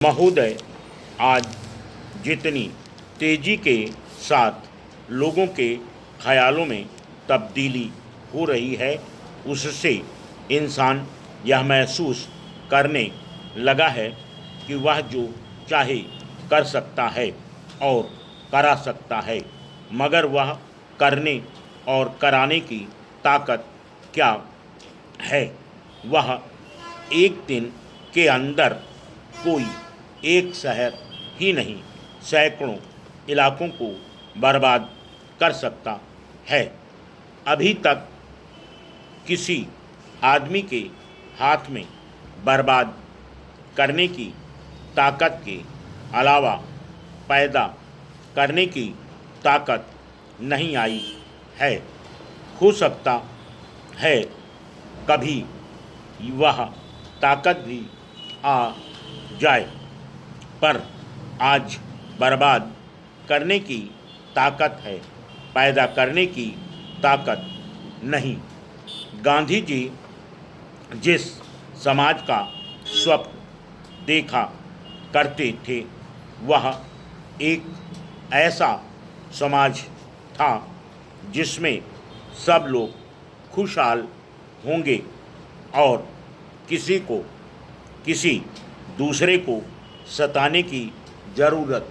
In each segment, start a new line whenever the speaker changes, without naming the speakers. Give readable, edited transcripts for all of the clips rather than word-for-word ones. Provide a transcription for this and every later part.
महोदय, आज जितनी तेजी के साथ लोगों के ख्यालों में तब्दीली हो रही है, उससे इंसान यह महसूस करने लगा है कि वह जो चाहे कर सकता है और करा सकता है, मगर वह करने और कराने की ताकत क्या है? वह एक दिन के अंदर कोई एक शहर ही नहीं, सैकड़ों इलाकों को बर्बाद कर सकता है। अभी तक किसी आदमी के हाथ में बर्बाद करने की ताकत के अलावा पैदा करने की ताकत नहीं आई है। हो सकता है कभी वह ताकत भी आ जाए, पर आज बर्बाद करने की ताकत है, पैदा करने की ताकत नहीं। गांधी जी जिस समाज का स्वप्न देखा करते थे, वह एक ऐसा समाज था जिसमें सब लोग खुशहाल होंगे और किसी को किसी दूसरे को सताने की ज़रूरत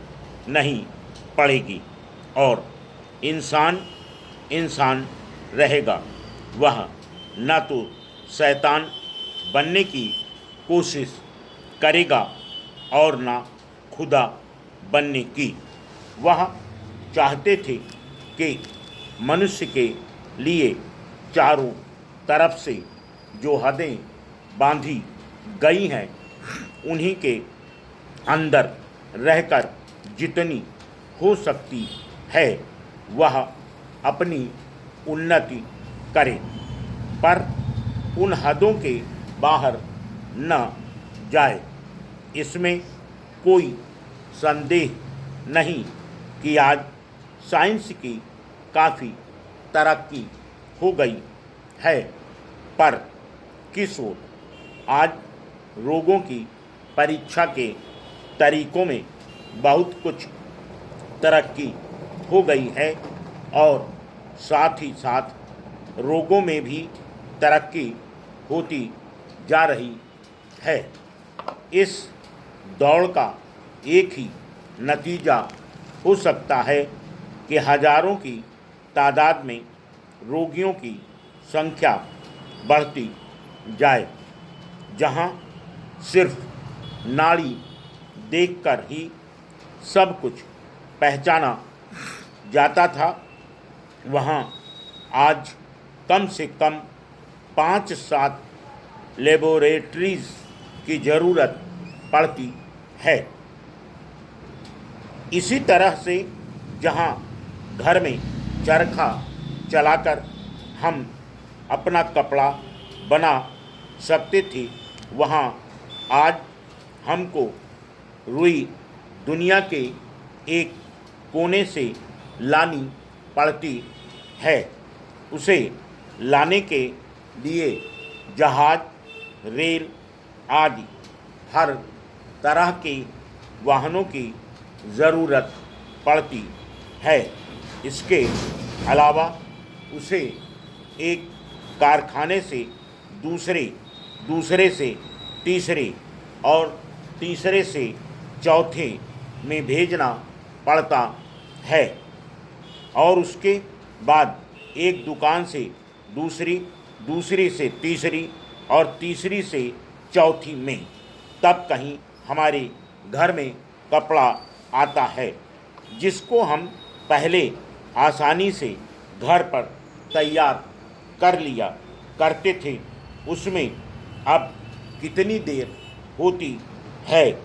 नहीं पड़ेगी और इंसान इंसान रहेगा। वह न तो शैतान बनने की कोशिश करेगा और न खुदा बनने की। वह चाहते थे कि मनुष्य के लिए चारों तरफ से जो हदें बांधी गई हैं, उन्हीं के अंदर रहकर जितनी हो सकती है वह अपनी उन्नति करे, पर उन हदों के बाहर न जाए। इसमें कोई संदेह नहीं कि आज साइंस की काफ़ी तरक्की हो गई है, पर किस ओर? आज रोगों की परीक्षा के तरीकों में बहुत कुछ तरक्की हो गई है और साथ ही साथ रोगों में भी तरक्की होती जा रही है। इस दौड़ का एक ही नतीजा हो सकता है कि हजारों की तादाद में रोगियों की संख्या बढ़ती जाए। जहां सिर्फ नाड़ी देखकर ही सब कुछ पहचाना जाता था, वहां आज कम से कम 5-7 लेबोरेटरीज की ज़रूरत पड़ती है। इसी तरह से जहां घर में चरखा चलाकर हम अपना कपड़ा बना सकते थे, वहां आज हमको रुई दुनिया के एक कोने से लानी पड़ती है। उसे लाने के लिए जहाज, रेल आदि हर तरह के वाहनों की ज़रूरत पड़ती है। इसके अलावा उसे एक कारखाने से दूसरे से तीसरे और तीसरे से चौथे में भेजना पड़ता है और उसके बाद एक दुकान से दूसरी से तीसरी और तीसरी से चौथी में, तब कहीं हमारे घर में कपड़ा आता है जिसको हम पहले आसानी से घर पर तैयार कर लिया करते थे। उसमें अब कितनी देर होती है?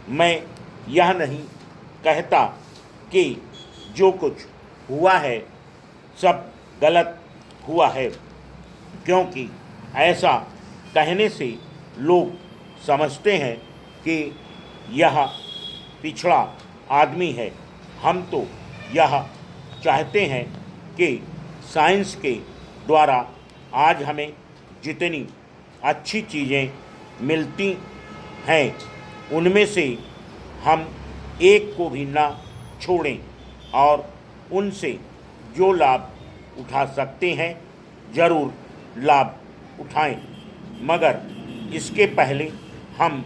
मैं यह नहीं कहता कि जो कुछ हुआ है सब गलत हुआ है, क्योंकि ऐसा कहने से लोग समझते हैं कि यह पिछड़ा आदमी है। हम तो यह चाहते हैं कि साइंस के द्वारा आज हमें जितनी अच्छी चीज़ें मिलती हैं, उनमें से हम एक को भी ना छोड़ें और उनसे जो लाभ उठा सकते हैं ज़रूर लाभ उठाएं, मगर इसके पहले हम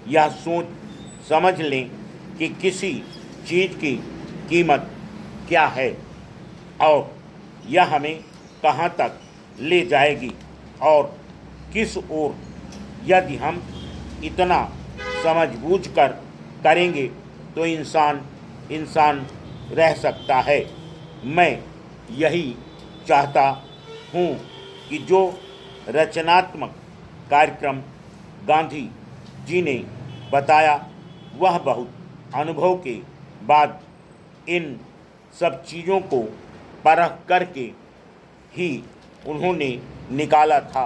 यह सोच समझ लें कि किसी चीज़ की कीमत क्या है और यह हमें कहाँ तक ले जाएगी और किस ओर। यदि हम इतना समझबूझ कर करेंगे तो इंसान रह सकता है। मैं यही चाहता हूँ कि जो रचनात्मक कार्यक्रम गांधी जी ने बताया वह बहुत अनुभव के बाद इन सब चीज़ों को परख करके ही उन्होंने निकाला था।